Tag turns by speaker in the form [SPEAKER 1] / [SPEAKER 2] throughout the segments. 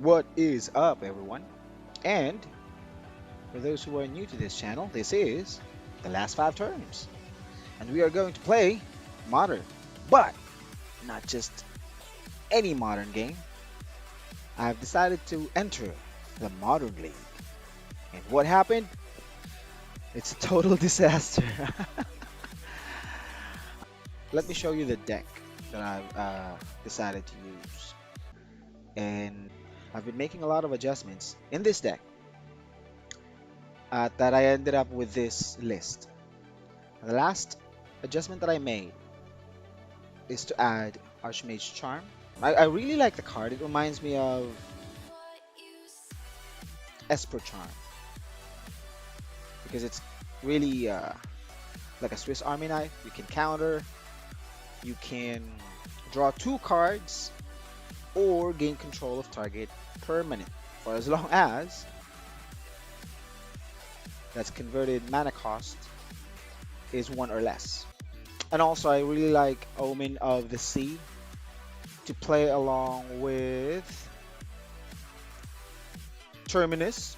[SPEAKER 1] What is up, everyone? And for those who are new to this channel, this is the last 5 turns, and we are going to play modern, but not just any modern game. I've decided to enter the modern league, and what happened? It's a total disaster. Let me show you the deck that I've decided to use, and I've been making a lot of adjustments in this deck that I ended up with this list. The last adjustment that I made is to add Archmage Charm. I really like the card. It reminds me of Esper Charm because it's really like a Swiss Army knife. You can counter, you can draw 2 cards, or gain control of target permanent for as long as that's converted mana cost is 1 or less. And also, I really like Omen of the Sea to play along with Terminus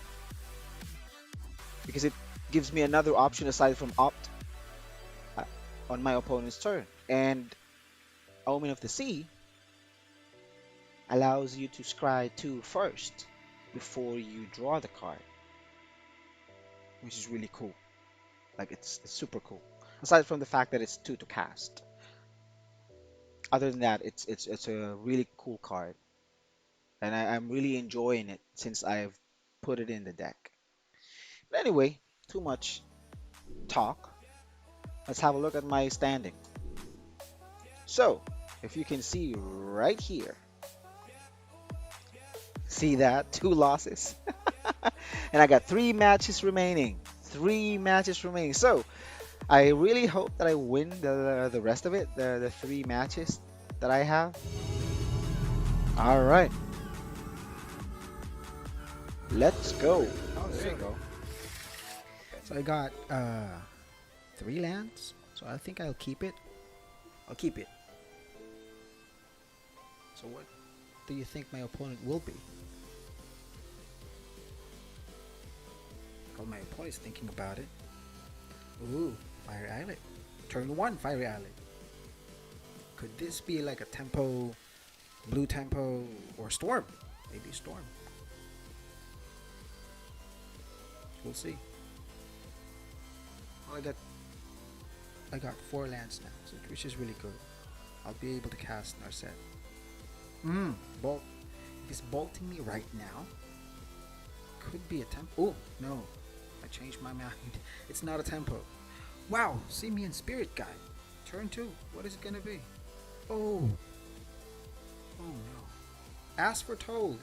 [SPEAKER 1] because it gives me another option aside from Opt on my opponent's turn. And Omen of the Sea allows you to scry 2 first before you draw the card, which is really cool. Like it's super cool. Aside from the fact that it's 2 to cast. Other than that, it's a really cool card, and I'm really enjoying it since I've put it in the deck. But anyway, too much talk. Let's have a look at my standing. So, if you can see right here, see that? 2 losses. And I got 3 matches remaining. 3 matches remaining. So, I really hope that I win the rest of it, the 3 matches that I have. All right. Let's go. Oh, there you go.
[SPEAKER 2] So I got 3 lands, so I think I'll keep it. I'll keep it. So what do you think my opponent will be? Oh, my opponent's thinking about it. Ooh, Fire Islet. Turn 1, Fire Islet. Could this be like a tempo, blue tempo, or storm? Maybe storm. We'll see. Well, I got 4 lands now, so, which is really good. I'll be able to cast Narset. Bolt. If it's bolting me right now, could be a tempo. Oh no, I changed my mind. It's not a tempo. Wow, Simian Spirit Guide. Turn 2. What is it gonna be? Oh. Oh no. As foretold.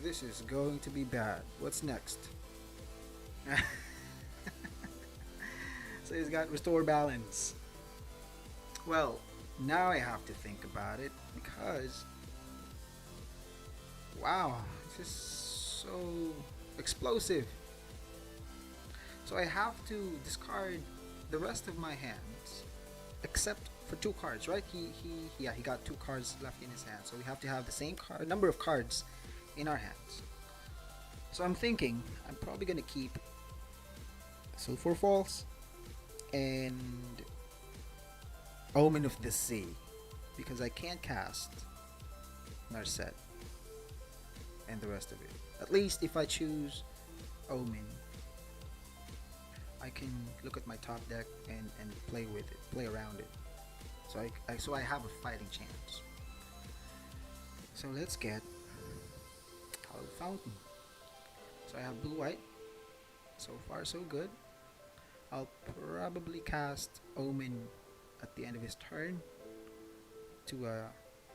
[SPEAKER 2] This is going to be bad. What's next? So he's got Restore Balance. Well, now I have to think about it because wow, this is so explosive. So I have to discard the rest of my hands except for 2 cards, right? He got 2 cards left in his hand. So we have to have the same number of cards in our hands. So I'm thinking I'm probably gonna keep Sulfur Falls and Omen of the Sea because I can't cast Narset and the rest of it. At least if I choose Omen, I can look at my top deck and play with it, play around it. So I have a fighting chance. So let's get Hallowed Fountain. So I have blue white. So far so good. I'll probably cast Omen at the end of his turn to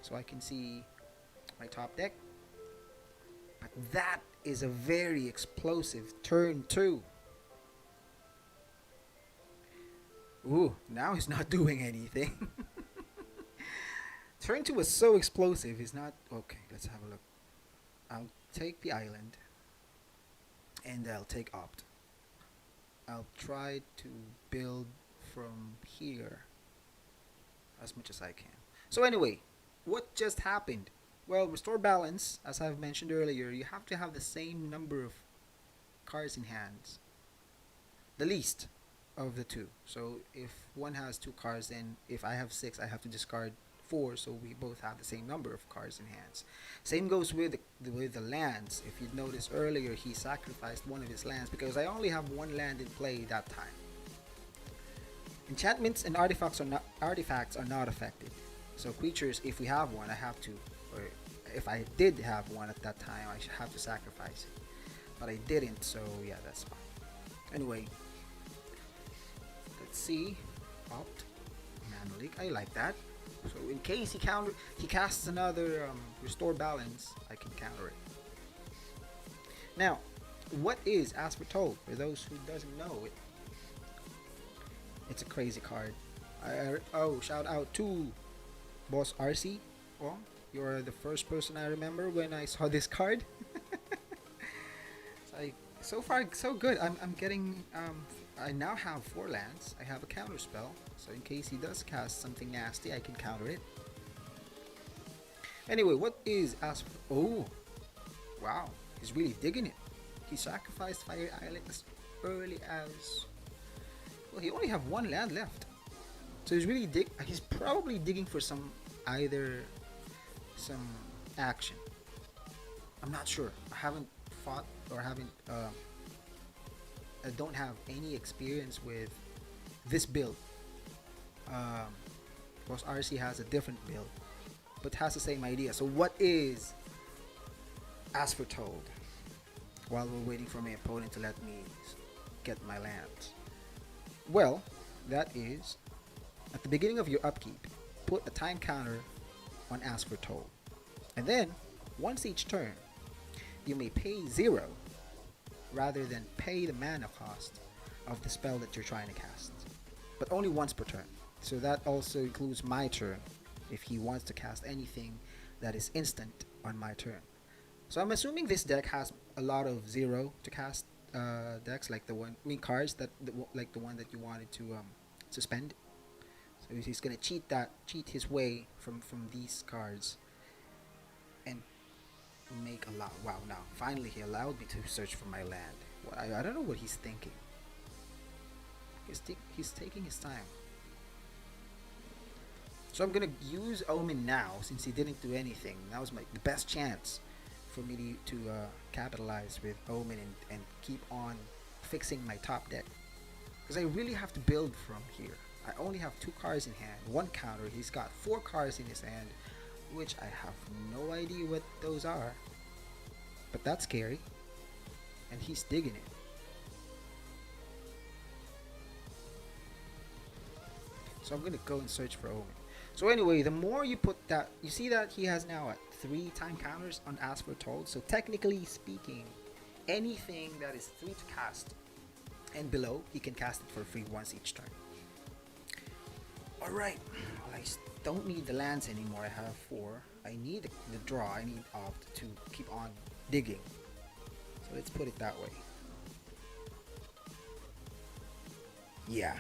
[SPEAKER 2] so I can see my top deck. But that is a very explosive turn 2. Ooh, now he's not doing anything. Turn 2 was so explosive. He's not okay. Let's have a look. I'll take the island and I'll take Opt. I'll try to build from here as much as I can. So anyway, what just happened? Well, restore balance, as I've mentioned earlier, you have to have the same number of cards in hands, the least of the two. So if one has two cards, then if I have six, I have to discard four, so we both have the same number of cards in hands. Same goes with the lands. If you noticed earlier, he sacrificed one of his lands because I only have one land in play that time. Enchantments and artifacts are not affected. So creatures, if we have one, I have to, or if I did have one at that time, I should have to sacrifice it. But I didn't, so yeah, that's fine. Anyway, let's see. Opt Mana Leak. I like that. So in case he casts another restore balance, I can counter it. Now, what is As Foretold? For those who doesn't know it, it's a crazy card. Oh, shout out to Boss RC. Well, you're the first person I remember when I saw this card. So far so good. I'm getting I now have 4 lands. I have a counter spell, so in case he does cast something nasty, I can counter it. Anyway, what is As Oh, wow, he's really digging it. He sacrificed Fire Island as early as, well, he only have 1 land left, so he's probably digging for either some action. I'm not sure. I haven't fought or I don't have any experience with this build. Of course, RC has a different build, but has the same idea. So what is As Foretold? While we're waiting for my opponent to let me get my lands. Well, that is, at the beginning of your upkeep, put a time counter on As Foretold. And then, once each turn, you may pay 0 rather than pay the mana cost of the spell that you're trying to cast. But only once per turn. So that also includes my turn if he wants to cast anything that is instant on my turn. So I'm assuming this deck has a lot of 0 to cast decks, like cards like the one that you wanted to suspend. So he's gonna cheat his way from these cards and make a lot. Wow! Now finally he allowed me to search for my land. I don't know what he's thinking. He's taking his time. So I'm gonna use Omen now since he didn't do anything. That was the best chance for me to capitalize with Omen and keep on fixing my top deck. Because I really have to build from here. I only have 2 cards in hand, 1 counter. He's got 4 cards in his hand, which I have no idea what those are. But that's scary. And he's digging it. So I'm gonna go and search for Omen. So anyway, the more you put that, you see that he has now 3 time counters on As Foretold. So technically speaking, anything that is 3 to cast and below, he can cast it for free once each turn. Alright, well, I don't need the lands anymore. I have 4. I need the draw. I need Opt to keep on digging. So let's put it that way. Yeah.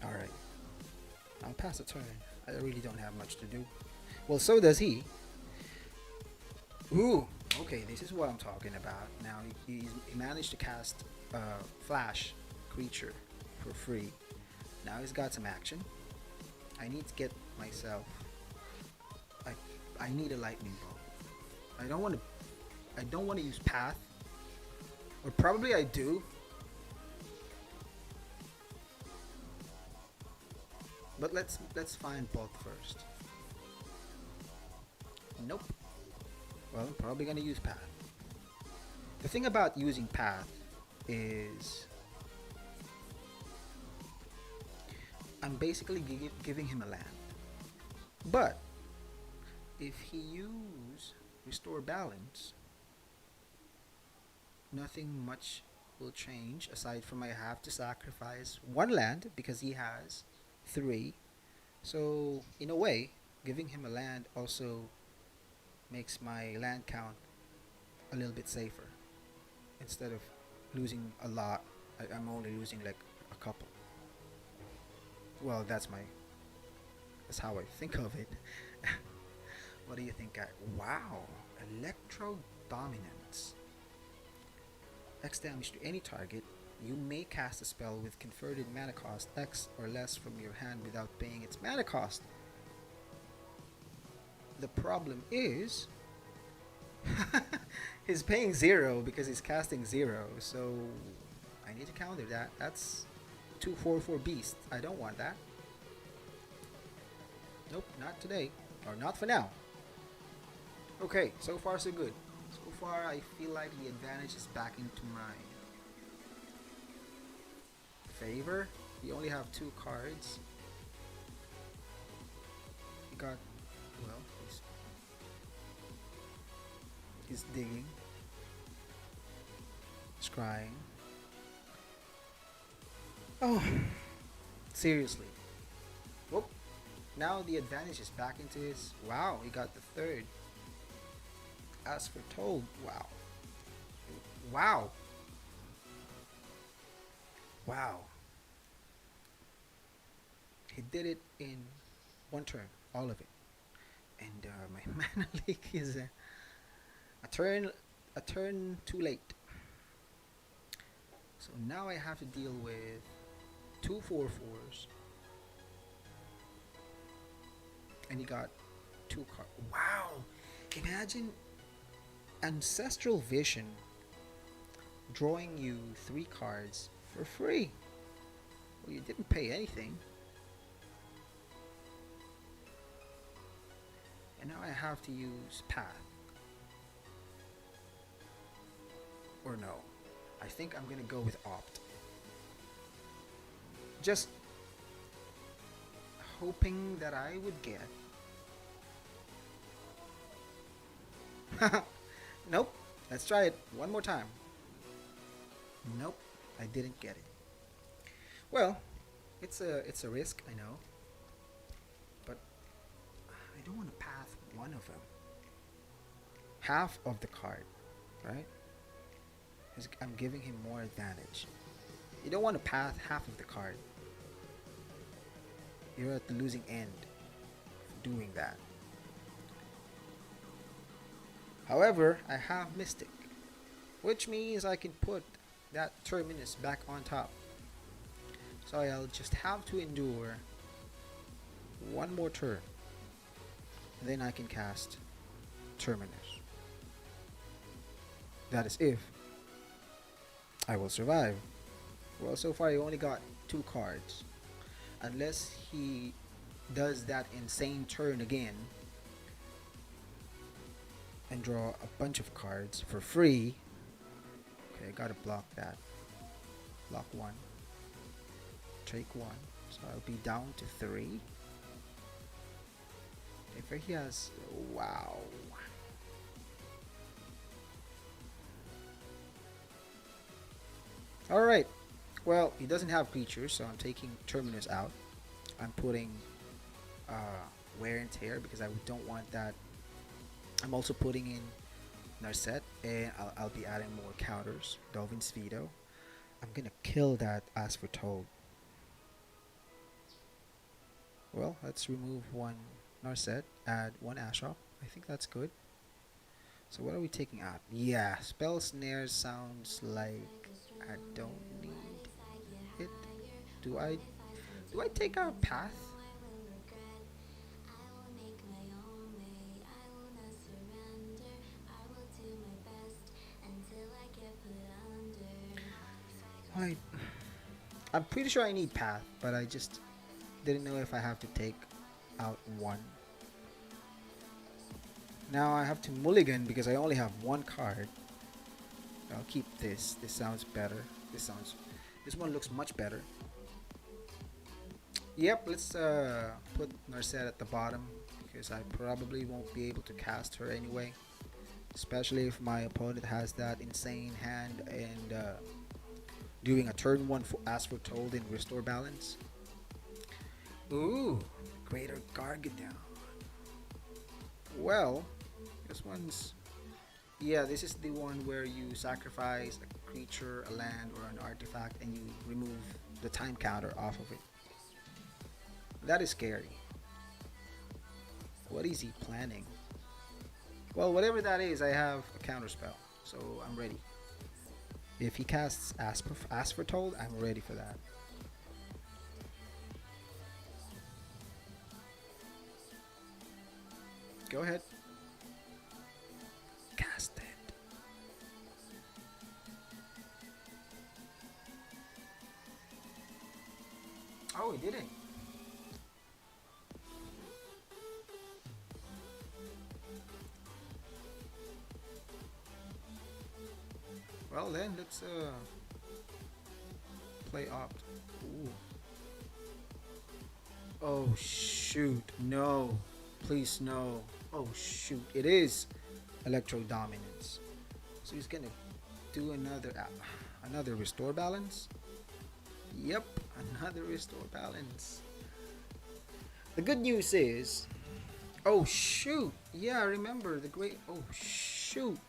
[SPEAKER 2] Alright. I'll pass the turn. I really don't have much to do. Well, so does he. Ooh. Okay, this is what I'm talking about. Now, he managed to cast a Flash creature for free. Now he's got some action. I need to get myself... I need a lightning bolt. I don't want to use Path. Or probably I do. But let's find both first. Nope. Well, I'm probably gonna use Path. The thing about using Path is I'm basically giving him a land. But if he use Restore Balance, nothing much will change aside from I have to sacrifice 1 land because he has 3. So in a way, giving him a land also makes my land count a little bit safer. Instead of losing a lot, I'm only losing like a couple. Well, that's how I think of it. What do you think, guy? Wow, Electro Dominance. X damage to any target. You may cast a spell with converted mana cost X or less from your hand without paying its mana cost. The problem is he's paying 0 because he's casting 0, so I need to counter that. That's 2/4/4 beast. I don't want that. Nope, not today. Or not for now. Okay, so far so good. So far I feel like the advantage is back into my favor. We only have 2 cards. He got, well, he's digging, scrying. Oh, seriously. Whoop. Now the advantage is back into his. Wow, he got the 3rd. As for told, wow. Wow. Wow. He did it in 1 turn, all of it. And my mana leak is a turn too late. So now I have to deal with 2 4/4s. And he got 2 cards. Wow! Imagine Ancestral Vision drawing you 3 cards for free. Well, you didn't pay anything. And now I have to use Path. Or no. I think I'm gonna go with Opt. Just hoping that I would get. Nope. Let's try it one more time. Nope. I didn't get it. Well, it's a risk, I know. But I don't want to path one of them. Half of the card, right? I'm giving him more advantage. You don't want to path half of the card. You're at the losing end of doing that. However, I have Mystic, which means I can put that Terminus back on top. So I'll just have to endure 1 more turn. And then I can cast Terminus. That is if I will survive. Well, so far he only got 2 cards. Unless he does that insane turn again and draw a bunch of cards for free. Okay, I gotta block that. Block 1. Take 1. So I'll be down to 3. If he has... Wow. Alright. Well, he doesn't have creatures, so I'm taking Terminus out. I'm putting Wear and Tear because I don't want that. I'm also putting in Narset, and I'll be adding more counters. Dolphin's Veto. I'm gonna kill that As for Told. Well, let's remove 1 Narset, add 1 Ashok. I think that's good. So what are we taking out? Yeah, Spell Snare sounds like I don't need it. Do I take out Path? I'm pretty sure I need Path, but I just didn't know if I have to take out 1. Now I have to mulligan because I only have 1 card. I'll keep this. This sounds better. This one looks much better. Yep, let's put Narset at the bottom because I probably won't be able to cast her anyway. Especially if my opponent has that insane hand and doing a turn 1 As Foretold in Restore Balance. Ooh, Greater Gargadon. Well, this one's... Yeah, this is the one where you sacrifice a creature, a land, or an artifact and you remove the time counter off of it. That is scary. What is he planning? Well, whatever that is, I have a counter spell, so I'm ready. If he casts Ask for Told, I'm ready for that. Go ahead. Cast it. Oh, he didn't. Well then, let's play opt. Ooh. Oh shoot, no. Please no. Oh shoot, it is Electro Dominance. So he's gonna do another Restore Balance. Yep, another Restore Balance. The good news is, oh shoot, yeah, I remember the great. Oh shoot,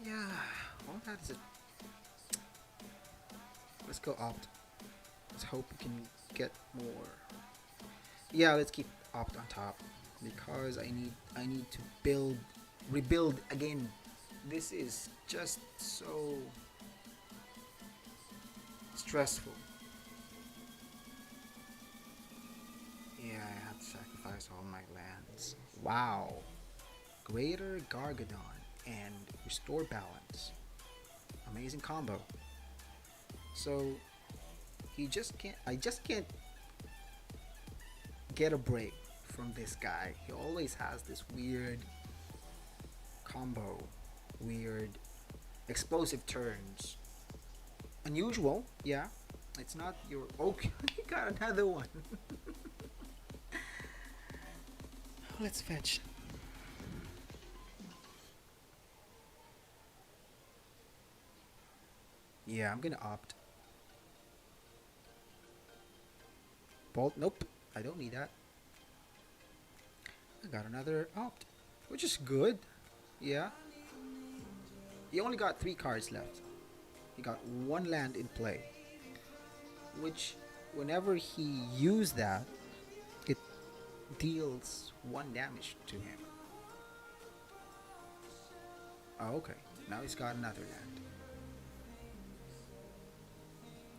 [SPEAKER 2] yeah. Well, that's it. Let's go opt. Let's hope we can get more. Yeah, let's keep opt on top because I need to rebuild again. This is just so stressful. Yeah, I have to sacrifice all my lands. Wow. Greater Gargadon and Restore Balance. Amazing combo. So I just can't get a break from this guy. He always has this weird combo, weird explosive turns. Unusual, yeah. It's not your. Okay, you got another one. Let's fetch. Yeah, I'm gonna opt. Bolt, nope. I don't need that. I got another opt, which is good. Yeah. He only got 3 cards left. He got 1 land in play, which whenever he used that, it deals 1 damage to him. Oh, okay. Now he's got another land.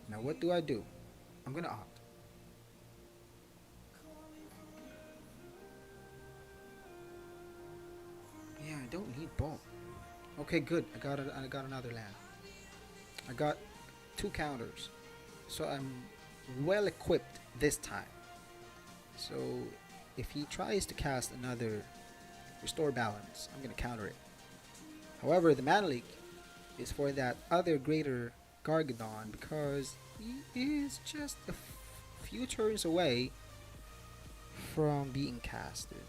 [SPEAKER 2] Now what do? I'm gonna opt. Yeah, I don't need bolt. Okay, good. I got another land. I got 2 counters, so I'm well equipped this time. So if he tries to cast another Restore Balance, I'm gonna counter it. However, the Mana Leak is for that other greater Gargadon because he is just a few turns away from being casted.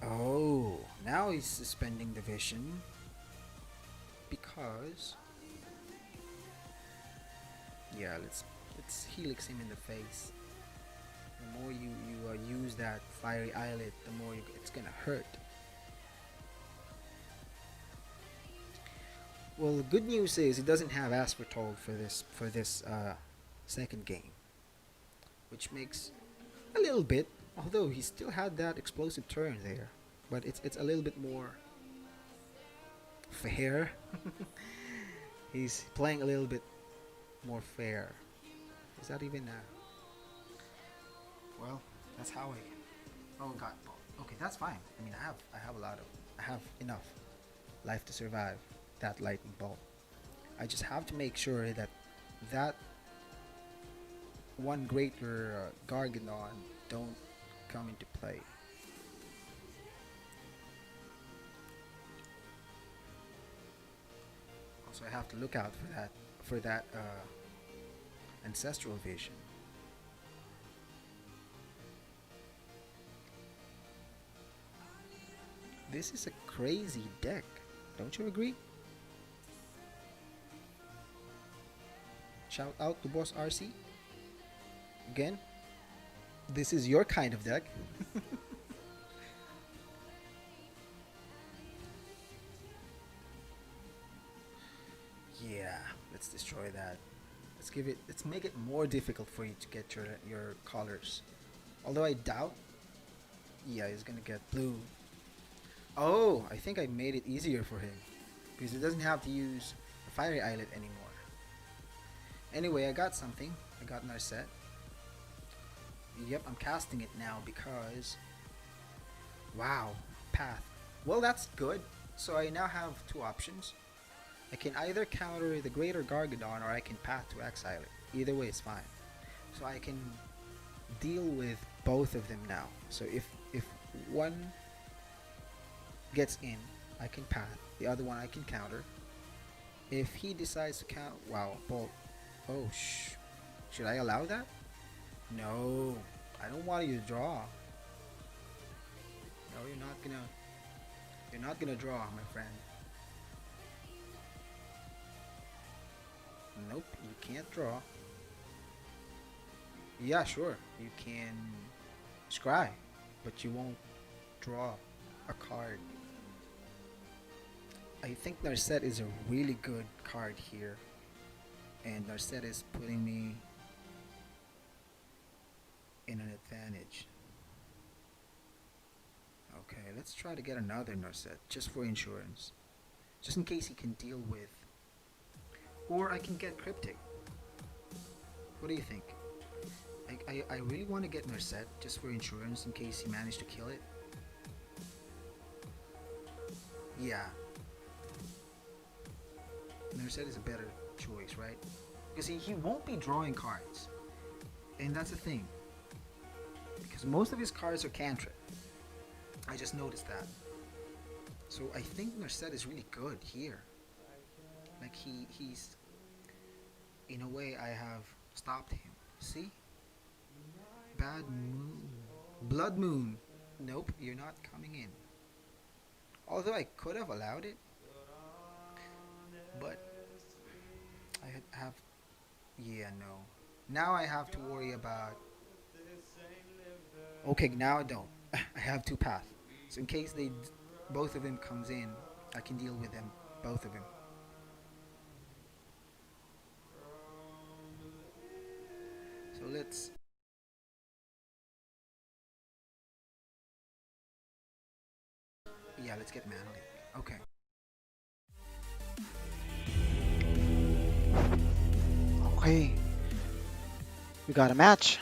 [SPEAKER 2] Oh, now he's suspending the vision because yeah, let's helix him in the face. The more you use that fiery eyelet, the more it's gonna hurt. Well, the good news is he doesn't have Aspertol for this second game, which makes a little bit. Although he still had that explosive turn there, but it's a little bit more fair. He's playing a little bit more fair. Is that even well, that's how I. Oh God. Okay, that's fine. I mean, I have enough life to survive that lightning bolt. I just have to make sure that that one greater Gargadon don't come into play. Also, I have to look out for that ancestral vision. This is a crazy deck, don't you agree? Shout out to Boss RC. Again, this is your kind of deck. Yeah, let's destroy that. Let's make it more difficult for you to get your colors. Although I doubt. Yeah, he's gonna get blue. Oh, I think I made it easier for him because he doesn't have to use the fiery islet anymore. Anyway, I got something. I got Narset. Yep, I'm casting it now because wow, path. Well, that's good. So I now have two options. I can either counter the Greater Gargadon or I can path to exile it. Either way is fine. So I can deal with both of them now. So if one gets in, I can path. The other one I can counter. If he decides to count, wow, bolt. Oh, should I allow that? No, I don't want you to draw. No, you're not gonna. You're not gonna draw, my friend. Nope, you can't draw. Yeah, sure, you can scry, but you won't draw a card. I think Narset is a really good card here, and Narset is putting me in an advantage. Okay, let's try to get another Narset just for insurance, just in case he can deal with, or I can get Cryptic. What do you think? I really want to get Narset just for insurance in case he managed to kill it. Yeah, Narset is a better choice, right? Because he won't be drawing cards, and that's the thing. Because most of his cards are cantrip. I just noticed that. So I think Narset is really good here. Like he's in a way I have stopped him. See? Bad moon. Blood moon. Nope, you're not coming in. Although I could have allowed it, but I have. Yeah, no. Now I have to worry about. Okay, now I don't. I have two paths, so in case both of them comes in, I can deal with them, both of them. So let's get Mana Leak. Okay.
[SPEAKER 1] Okay, we got a match.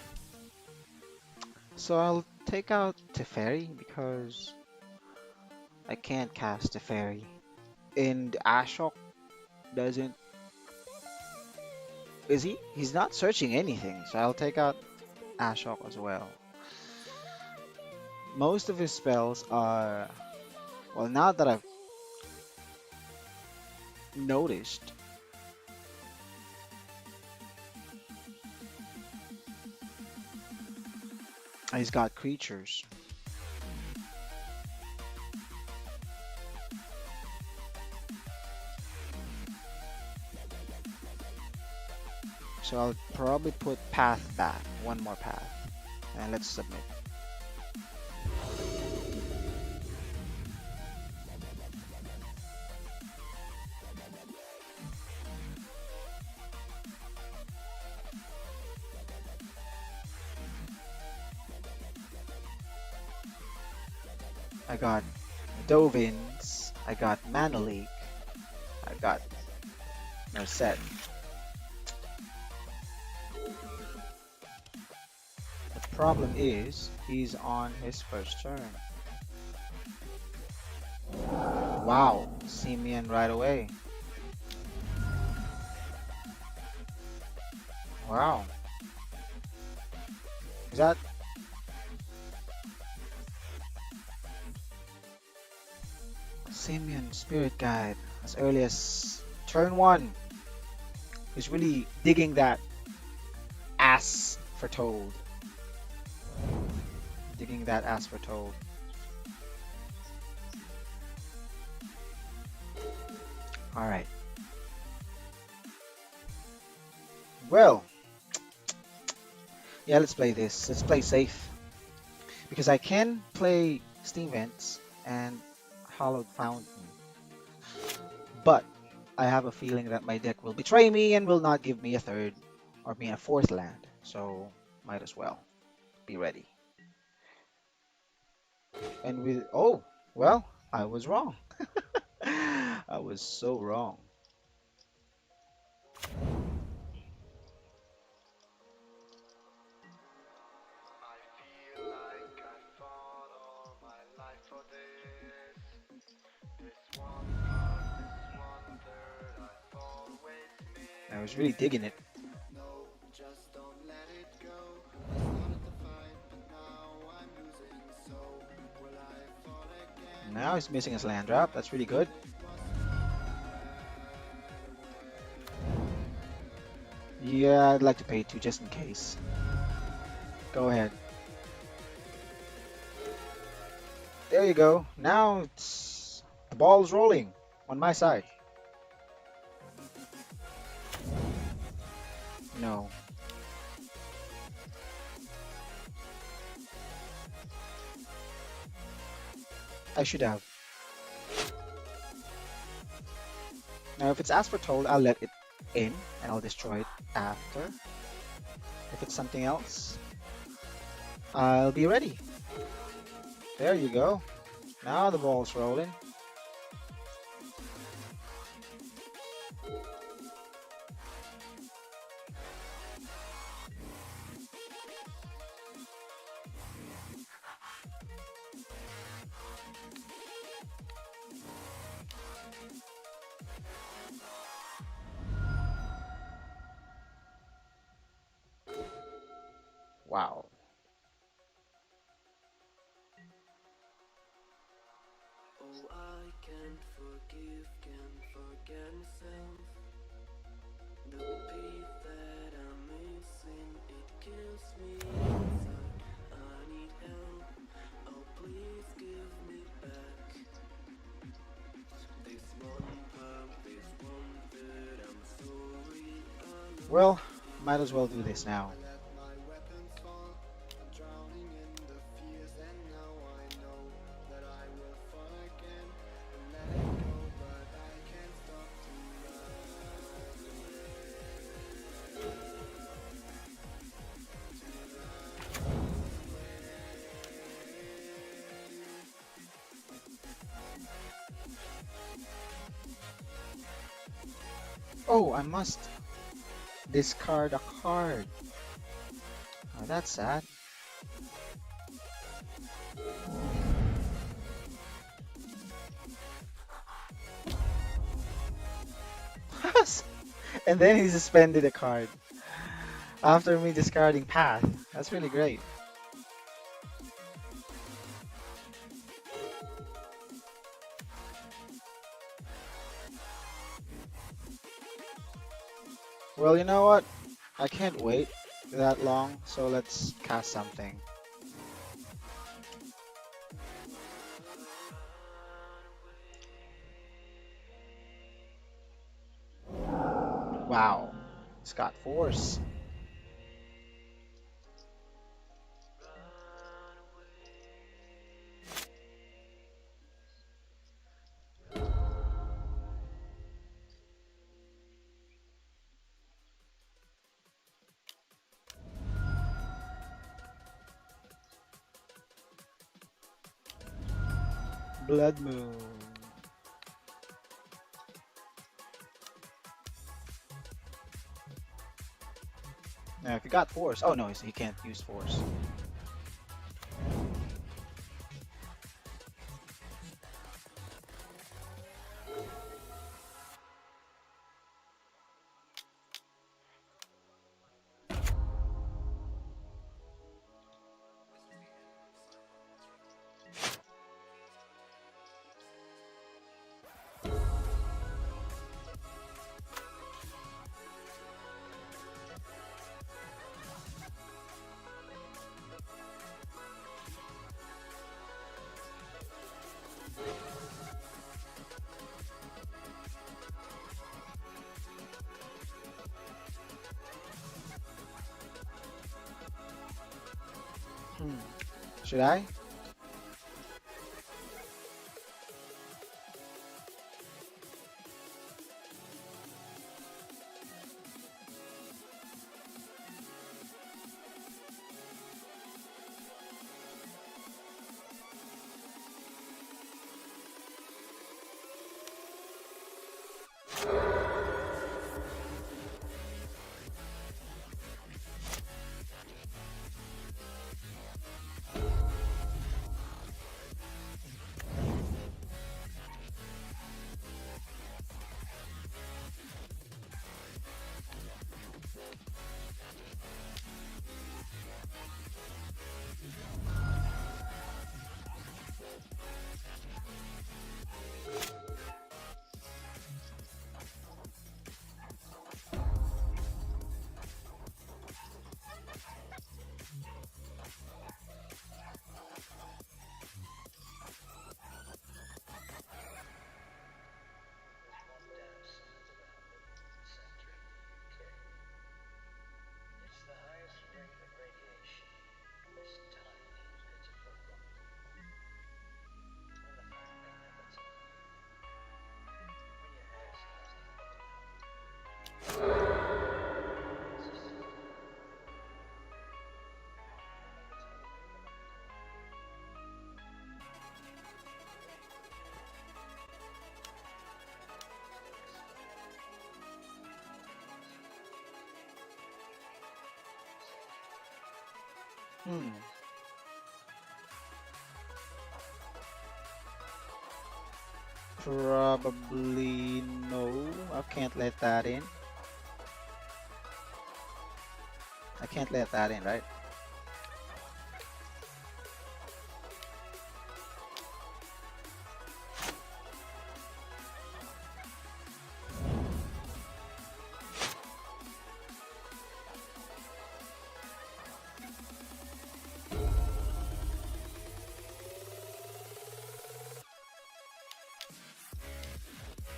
[SPEAKER 1] So I'll take out Teferi because I can't cast Teferi. And Ashok doesn't. Is he? He's not searching anything, so I'll take out Ashok as well. Most of his spells are. Well, now that I've noticed, he's got creatures. So I'll probably put path back, one more path, and let's submit. I got Dovins, I got Mana Leak, I got Narset. The problem is, he's on his first turn. Wow, Simeon right away. Wow. Is that Simeon Spirit Guide as early as turn 1? He's really digging that ass for Toad. Digging that ass for Toad. Alright. Well, yeah, let's play this. Let's play safe. Because I can play Steam Vents and Hallowed Fountain. But I have a feeling that my deck will betray me and will not give me a third or me a fourth land. So might as well be ready. And with oh, well, I was wrong. I was so wrong. I was really digging it. Now he's missing his land drop. That's really good. Yeah, I'd like to pay two just in case. Go ahead. There you go. Now it's the ball's rolling on my side. No. I should have. Now, if it's as foretold, I'll let it in and I'll destroy it after. If it's something else, I'll be ready. There you go. Now the ball's rolling. Wow. Well, might as well do this now. Oh, I must discard a card. Oh, that's sad. And then he suspended a card after me discarding Path. That's really great. Well, you know what? I can't wait that long, so let's cast something. Wow. It's got force. Blood Moon. Now, if you got force, oh no, he can't use force. Hmm. Should I? Hmm. Probably no. I can't let that in. I can't let that in, right?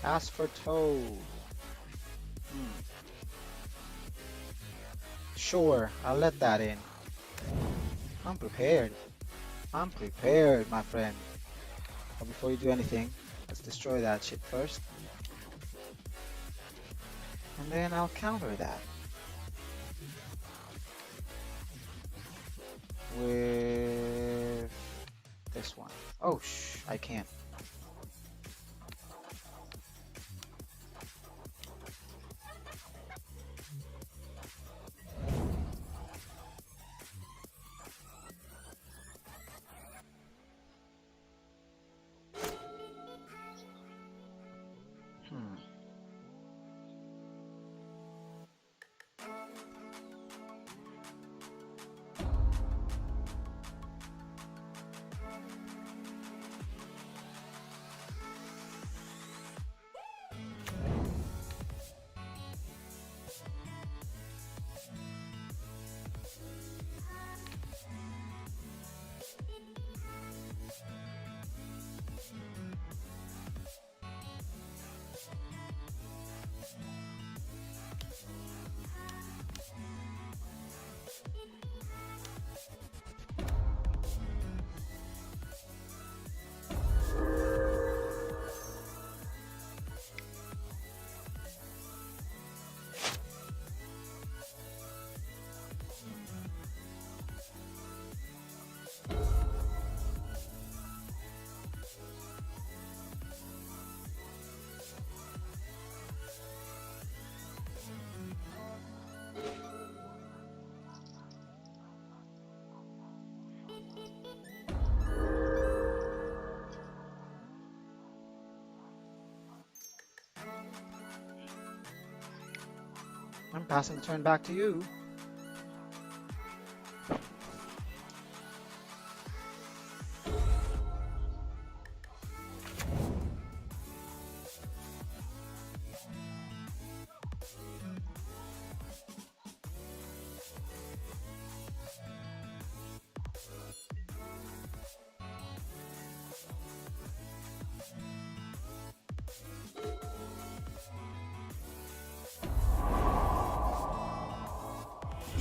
[SPEAKER 1] Ask for Toad. Hmm. Sure, I'll let that in. I'm prepared. I'm prepared, my friend. But before you do anything, let's destroy that shit first. And then I'll counter that with this one. Oh, I can't. Hmm. I'm passing the turn back to you.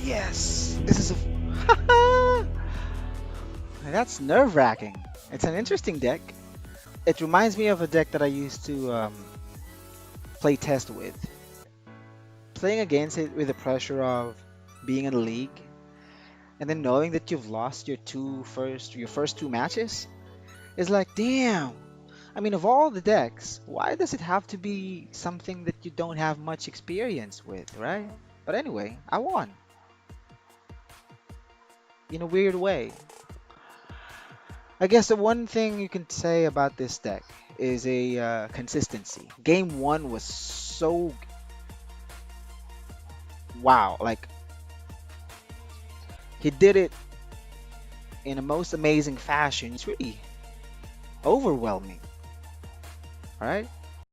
[SPEAKER 1] Yes! This is a... That's nerve-wracking. It's an interesting deck. It reminds me of a deck that I used to play test with. Playing against it with the pressure of being in a league, and then knowing that you've lost your first two matches is like, damn. I mean, of all the decks, why does it have to be something that you don't have much experience with, right? But anyway, I won in a weird way. I guess the one thing you can say about this deck is a consistency. Game one was so wow, like he did it in a most amazing fashion. It's really overwhelming. All right.